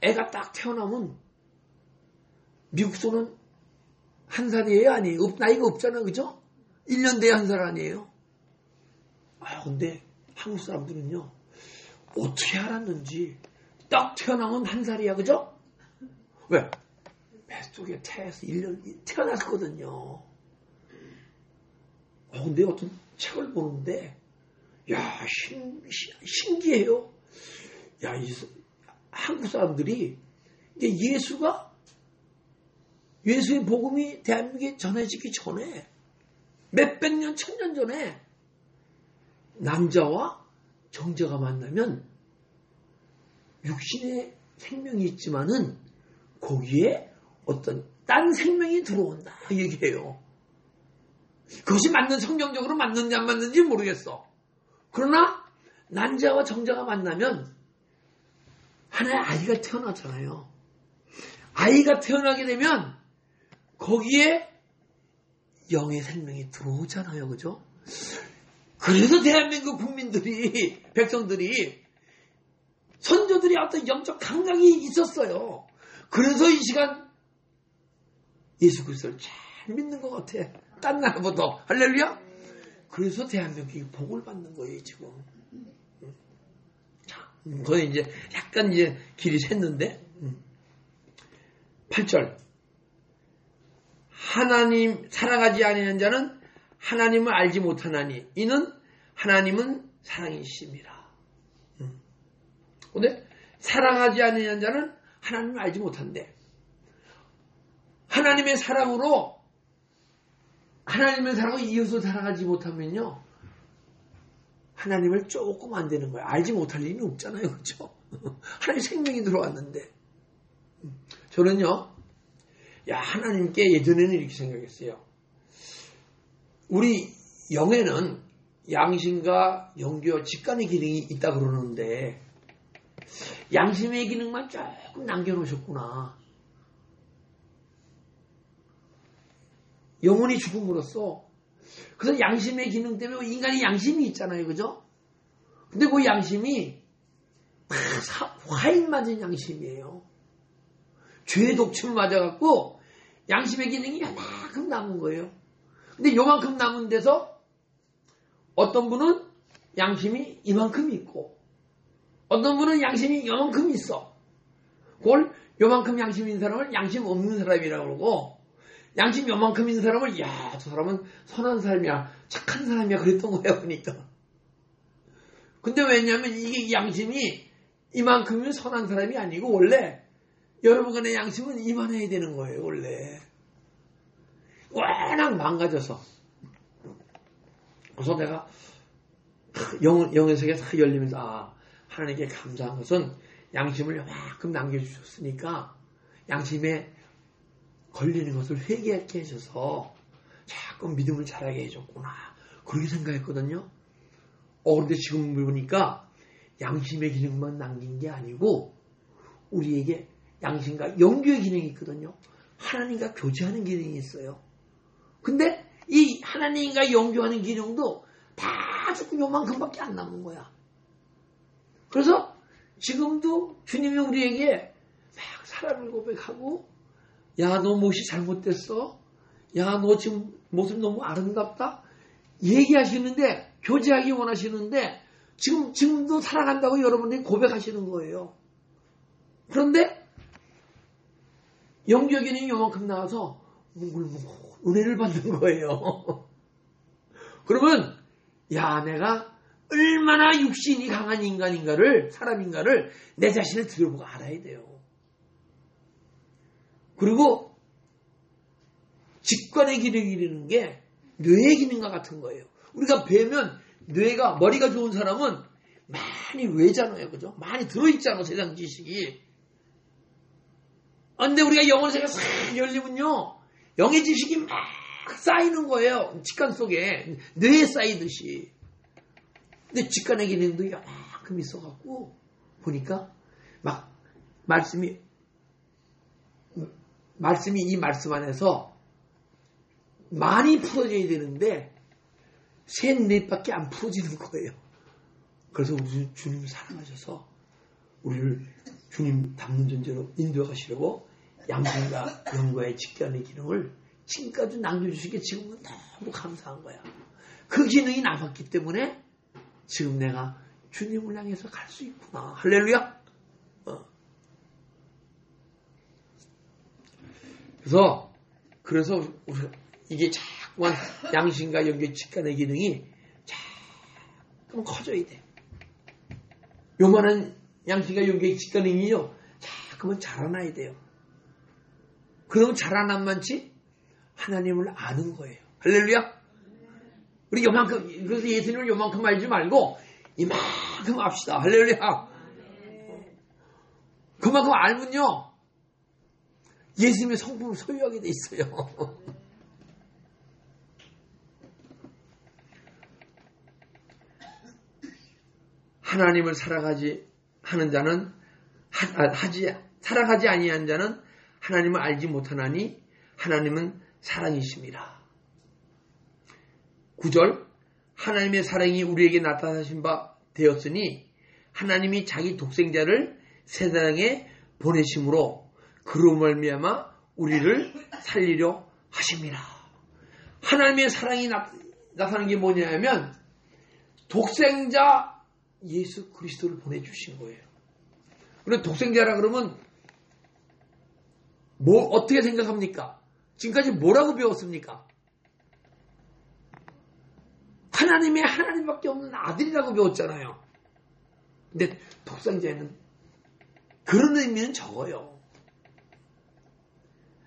애가 딱 태어나면 미국서는 한 살이에요, 아니에요? 나이가 없잖아, 그죠? 1년 돼야 한 살 아니에요? 근데 한국 사람들은요, 어떻게 알았는지 딱 태어나면 한 살이야, 그죠? 왜? 뱃속에 태에서 1년 태어났거든요. 근데 어떤 책을 보는데, 신기해요. 한국 사람들이 이제 예수의 복음이 대한민국에 전해지기 전에 몇백 년, 천년 전에 남자와 정자가 만나면 육신의 생명이 있지만은 거기에 어떤 딴 생명이 들어온다 얘기해요. 그것이 성경적으로 맞는지 안 맞는지 모르겠어. 그러나 남자와 정자가 만나면 하나의 아이가 태어나잖아요. 아이가 태어나게 되면 거기에 영의 생명이 들어오잖아요, 그죠? 그래서 대한민국 국민들이, 백성들이, 선조들이 어떤 영적 감각이 있었어요. 그래서 이 시간 예수 그리스도를 잘 믿는 것 같아. 딴 나라보다. 할렐루야? 그래서 대한민국이 복을 받는 거예요, 지금. 자, 그건 이제 약간 길이 샜는데, 8절. 하나님 사랑하지 아니하는 자는 하나님을 알지 못하나니 이는 하나님은 사랑이심이라. 근데 사랑하지 아니하는 자는 하나님을 알지 못한대. 하나님의 사랑으로 이웃을 사랑하지 못하면요, 하나님을 조금 안 되는 거야. 알지 못할 일이 없잖아요, 그렇죠? 하나님 생명이 들어왔는데. 저는요, 하나님께 예전에는 이렇게 생각했어요. 우리 영에는 양심과 영교, 직관의 기능이 있다 그러는데 양심의 기능만 조금 남겨놓으셨구나. 영혼이 죽음으로써. 그래서 양심의 기능 때문에 인간이 양심이 있잖아요, 그죠? 근데 그 양심이 화인 맞은 양심이에요. 죄의 독침을 맞아갖고 양심의 기능이 요만큼 남은 거예요. 근데 요만큼 남은 데서 어떤 분은 양심이 이만큼 있고 어떤 분은 양심이 요만큼 있어. 그걸 요만큼 양심 있는 사람을 양심 없는 사람이라고 그러고 양심 요만큼 있는 사람을 야, 저 사람은 선한 사람이야, 착한 사람이야 그랬던 거야 보니까. 근데 왜냐하면 이게 양심이 이만큼이면 선한 사람이 아니고 원래 여러분간의 양심은 이만해야 되는 거예요. 원래 워낙 망가져서. 그래서 내가 영의 세계가 다 열리면서 하나님께 감사한 것은 양심을 요만큼 남겨주셨으니까 양심에 걸리는 것을 회개하게 해줘서 자꾸 믿음을 자라게 해줬구나 그렇게 생각했거든요. 그런데 지금 보니까 양심의 기능만 남긴 게 아니고 우리에게 양심과 영교의 기능이 있거든요. 하나님과 교제하는 기능이 있어요. 근데 이 하나님과 영교하는 기능도 다 조금 요만큼밖에 안 남은 거야. 그래서 지금도 주님이 우리에게 막 사랑을 고백하고 야, 너 무엇이 잘못됐어? 야, 너 지금 모습 너무 아름답다? 얘기하시는데 교제하기 원하시는데 지금도 사랑한다고 여러분이 고백하시는 거예요. 그런데 영적인 요만큼 나와서 뭉글뭉글 은혜를 받는 거예요. 그러면 야, 내가 얼마나 육신이 강한 사람인가를 내 자신을 들여보고 알아야 돼요. 그리고 직관의 기능이라는 게 뇌의 기능과 같은 거예요. 우리가 뵈면 머리가 좋은 사람은 많이 외잖아요. 그죠? 많이 들어있잖아, 세상 지식이. 근데 우리가 영혼 세계가 싹 열리면요, 영의 지식이 막 쌓이는 거예요. 직관 속에. 뇌에 쌓이듯이. 근데 직관의 기능도 이만큼 있어갖고, 보니까, 막, 말씀이 이 말씀 안에서 많이 풀어져야 되는데, 셋, 넷밖에 안 풀어지는 거예요. 그래서 우리 주님 사랑하셔서, 우리를 주님 닮는 존재로 인도하시려고, 양심과 영과의 직관의 기능을 지금까지 남겨주시기에 지금은 너무 감사한 거야. 그 기능이 남았기 때문에 지금 내가 주님을 향해서 갈 수 있구나. 할렐루야. 그래서 이게 자꾸만 양심과 영계 직관의 기능이 자꾸 커져야 돼. 요만한 양심과 영계 직관의 기능이요, 자꾸만 자라나야 돼요. 그러면 자라난만치 하나님을 아는 거예요. 할렐루야. 우리 요만큼, 그래서 예수님을 요만큼 알지 말고 이만큼 압시다. 할렐루야. 그만큼 알면요, 예수님의 성품을 소유하게 돼 있어요. 하나님을 살아가지 하는 자는 살아가지 아니한 자는 하나님을 알지 못하나니 하나님은 사랑이십니다. 9절, 하나님의 사랑이 우리에게 나타나신 바 되었으니 하나님이 자기 독생자를 세상에 보내심으로 그로 말미암아 우리를 살리려 하십니다. 하나님의 사랑이 나타나는 게 뭐냐면 독생자 예수 그리스도를 보내주신 거예요. 그런데 독생자라 그러면 어떻게 생각합니까? 지금까지 뭐라고 배웠습니까? 하나님밖에 없는 아들이라고 배웠잖아요. 근데 독생자에는 그런 의미는 적어요.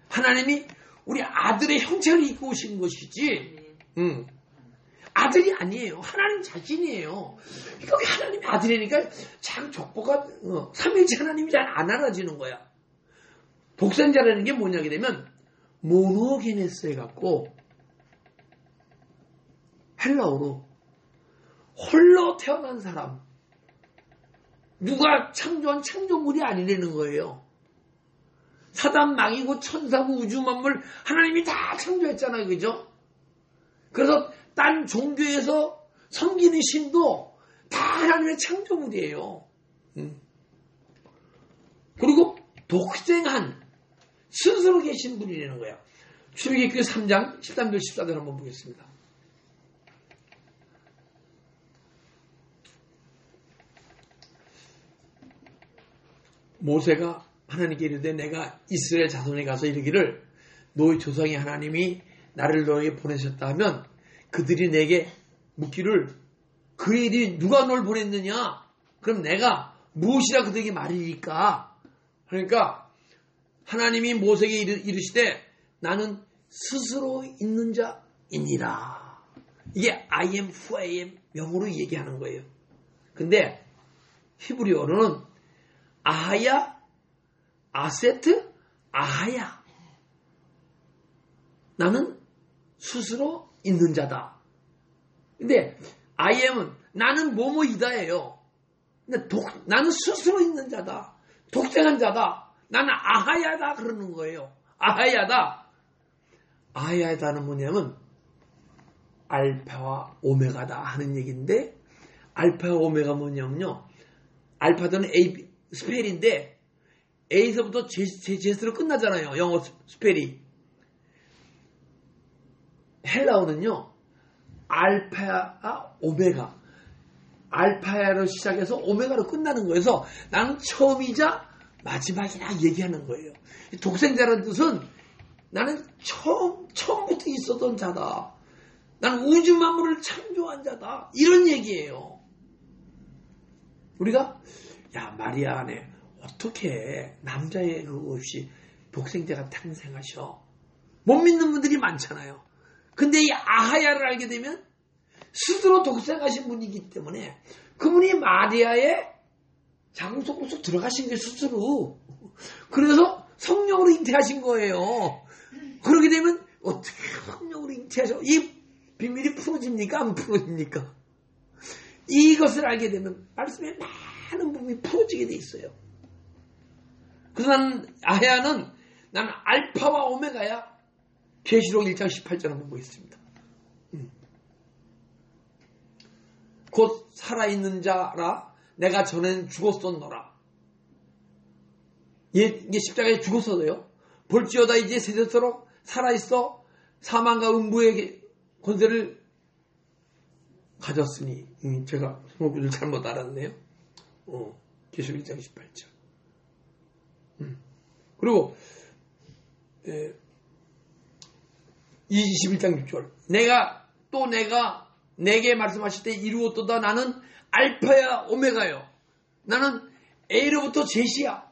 하나님이 우리 아들의 형체를 입고 오신 것이지, 아들이 아니에요. 하나님 자신이에요. 여기 하나님의 아들이니까 참 족보가 삼위일체 하나님이 잘 안 알아지는 거야. 독생자라는 게 뭐냐게 되면 모노게네스 해갖고 헬라어로 홀로 태어난 사람, 누가 창조한 창조물이 아니라는 거예요. 사단 망이고 천사고 우주 만물 하나님이 다 창조했잖아요. 그죠? 그래서 딴 종교에서 섬기는 신도 다 하나님의 창조물이에요. 그리고 독생한 스스로 계신 분이라는 거야. 출애굽기 3장 13절 14절 한번 보겠습니다. 모세가 하나님께 이르되 내가 이스라엘 자손에 가서 이르기를 너희 조상의 하나님이 나를 너에게 보내셨다 하면 그들이 내게 묻기를 그 일이 누가 널 보냈느냐? 그럼 내가 무엇이라 그들에게 말이니까? 그러니까 하나님이 모세에게 이르시되 나는 스스로 있는 자이니라. 이게 I am who I am 영어로 얘기하는 거예요. 근데 히브리어로는 아하야, 아세트, 아하야. 나는 스스로 있는 자다. 근데 I am은 나는 뭐뭐이다예요. 근데 나는 스스로 있는 자다. 독생한 자다. 나는 아하야다 그러는 거예요. 아하야다. 아하야다는 뭐냐면 알파와 오메가다 하는 얘기인데 알파와 오메가 뭐냐면요. 알파는 A 스펠인데 A에서부터 Z로 끝나잖아요. 영어 스펠이. 헬라어는요. 알파야 오메가. 알파야로 시작해서 오메가로 끝나는 거예요. 그래서 나는 처음이자 마지막이라 얘기하는 거예요. 독생자라는 뜻은 나는 처음부터 있었던 자다. 나는 우주 만물을 창조한 자다. 이런 얘기예요. 우리가 야 마리아네 어떻게 남자의 그거 없이 독생자가 탄생하셔. 못 믿는 분들이 많잖아요. 근데 이 아하야를 알게 되면 스스로 독생하신 분이기 때문에 그분이 마리아의 자궁 속으로 들어가신 게 스스로. 그래서 성령으로 잉태하신 거예요. 그렇게 되면 어떻게 성령으로 잉태하셔? 이 비밀이 풀어집니까? 안 풀어집니까? 이것을 알게 되면 말씀에 많은 부분이 풀어지게 돼 있어요. 그래서 나는 알파와 오메가야. 계시록 1장 18절 한번 보겠습니다. 곧 살아있는 자라 내가 전엔 죽었었노라. 이게 십자가에 죽었어도요. 볼지어다 이제 세대토록 살아있어 사망과 음부의 권세를 가졌으니. 제가 성경을 잘못 알았네요. 계시록 1장 18절. 그리고 21장 6절. 내가 내게 말씀하실 때 이루었도다. 나는 알파야 오메가요. 나는 A로부터 Z야.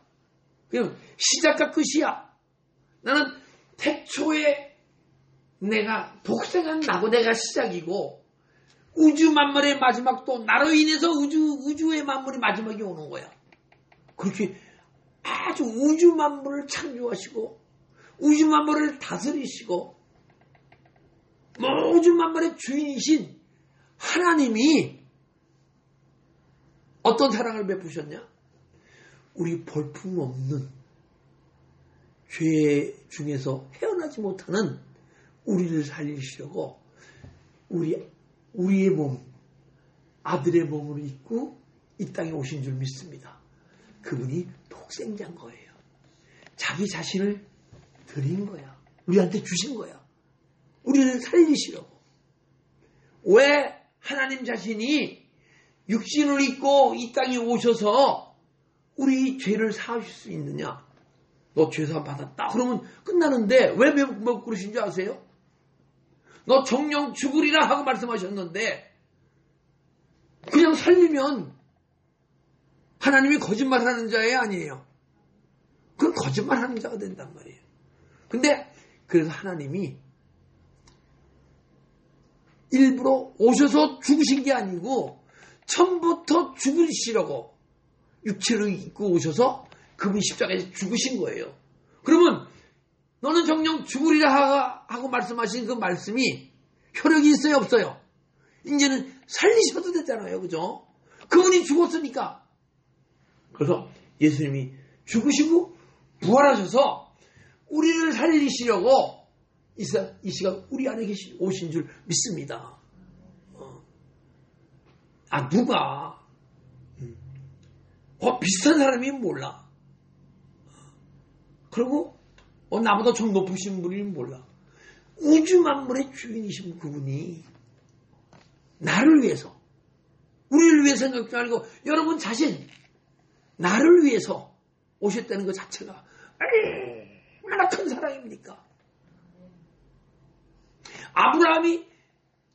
그럼 시작과 끝이야. 나는 태초에 내가 독생한 나고 내가 시작이고 우주 만물의 마지막도 나로 인해서 우주의 만물의 마지막이 오는 거야. 그렇게 아주 우주 만물을 창조하시고 우주 만물을 다스리시고 모든 만물의 주인이신 하나님이 어떤 사랑을 베푸셨냐? 우리 볼품없는 죄 중에서 헤어나지 못하는 우리를 살리시려고 우리의 몸, 아들의 몸을 입고 이 땅에 오신 줄 믿습니다. 그분이 독생자인 거예요. 자기 자신을 드린 거야. 우리한테 주신 거야. 우리를 살리시려고. 왜 하나님 자신이 육신을 입고 이 땅에 오셔서 우리 죄를 사하실 수 있느냐? 너 죄사함 받았다. 그러면 끝나는데 왜 그러신 줄 아세요? 너 정령 죽으리라 하고 말씀하셨는데 그냥 살리면 하나님이 거짓말하는 자예요, 아니에요? 그건 거짓말하는 자가 된단 말이에요. 근데 그래서 하나님이 일부러 오셔서 죽으신 게 아니고 처음부터 죽으시려고 육체를 입고 오셔서 그분이 십자가에서 죽으신 거예요. 그러면 너는 정녕 죽으리라 하고 말씀하신 그 말씀이 효력이 있어요, 없어요? 이제는 살리셔도 되잖아요, 그죠? 그분이 죽었으니까. 그래서 예수님이 죽으시고 부활하셔서 우리를 살리시려고 이 시간 우리 안에 오신 줄 믿습니다. 누가? 비슷한 사람이 몰라. 그리고 나보다 좀 높으신 분이 몰라. 우주 만물의 주인이신 그분이 나를 위해서, 우리를 위해서 생각지 말고 여러분 자신, 나를 위해서 오셨다는 것 자체가 얼마나 큰 사랑입니까? 아브라함이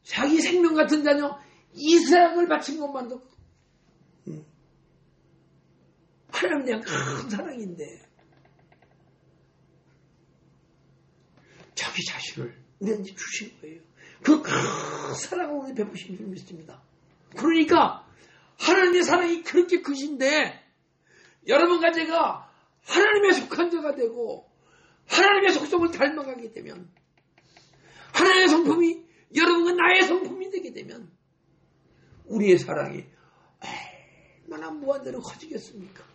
자기 생명 같은 자녀 이삭을 바친 것만도 하나님에 대한 큰 사랑인데, 자기 자신을 우리한테 주신 거예요. 그 큰 사랑을 우리 베푸신 줄 믿습니다. 그러니까 하나님의 사랑이 그렇게 크신데, 여러분과 제가 하나님의 속한 자가 되고 하나님의 속성을 닮아가게 되면, 하나님의 성품이 여러분과 나의 성품이 되게 되면 우리의 사랑이 얼마나 무한대로 커지겠습니까?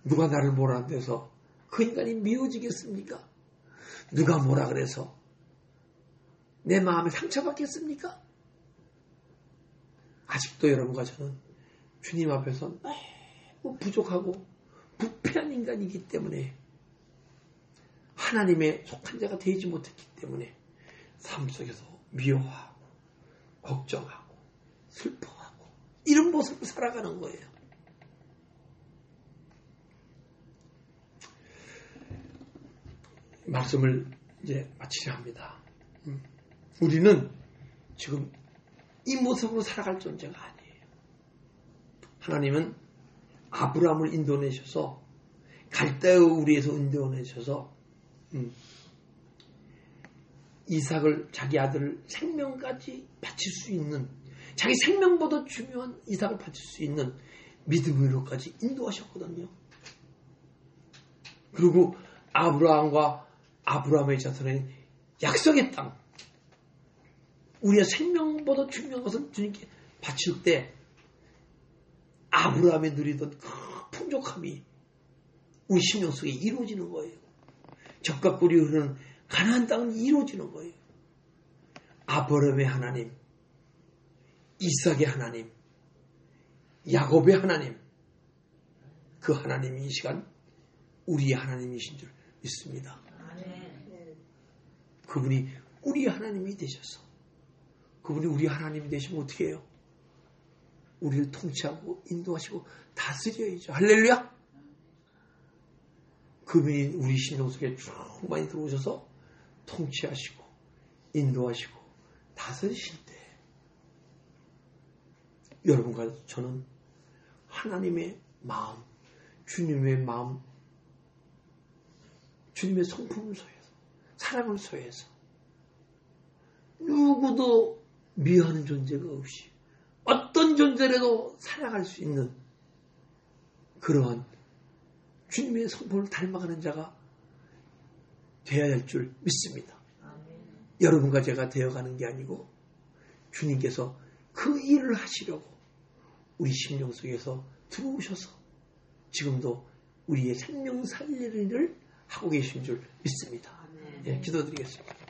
누가 나를 뭐라 해서 그 인간이 미워지겠습니까? 누가 뭐라 그래서 내 마음에 상처받겠습니까? 아직도 여러분과 저는 주님 앞에서 너무 부족하고 부패한 인간이기 때문에, 하나님의 속한 자가 되지 못했기 때문에 삶 속에서 미워하고 걱정하고 슬퍼하고 이런 모습을 살아가는 거예요. 말씀을 이제 마치려 합니다. 우리는 지금 이 모습으로 살아갈 존재가 아니에요. 하나님은 아브라함을 인도내셔서, 갈대아 우리에서 인도내셔서 이삭을, 자기 아들을 생명까지 바칠 수 있는, 자기 생명보다 중요한 이삭을 바칠 수 있는 믿음으로까지 인도하셨거든요. 그리고 아브라함과 아브라함의 자손의 약속의 땅, 우리의 생명보다 중요한 것은 주님께 바칠 때 아브라함이 누리던 그 풍족함이 우리 심령 속에 이루어지는 거예요. 적과 꿀이 흐르는 가나안 땅은 이루어지는 거예요. 아브라함의 하나님, 이삭의 하나님, 야곱의 하나님, 그 하나님이 이 시간 우리의 하나님이신 줄 믿습니다. 그분이 우리의 하나님이 되셔서, 그분이 우리 하나님이 되시면 어떻게 해요? 우리를 통치하고 인도하시고 다스려야죠. 할렐루야! 그분이 우리 심령 속에 충만히 들어오셔서 통치하시고 인도하시고 다스리실 때, 여러분과 저는 하나님의 마음, 주님의 마음, 주님의 성품을 소해서, 사랑을 소해서 누구도 미워하는 존재가 없이 어떤 존재라도 살아갈 수 있는 그러한 주님의 성품을 닮아가는 자가 되어야 할 줄 믿습니다. 여러분과 제가 되어가는 게 아니고 주님께서 그 일을 하시려고 우리 심령 속에서 들어오셔서 지금도 우리의 생명 살리는 일을 하고 계신 줄 믿습니다. 네, 기도드리겠습니다.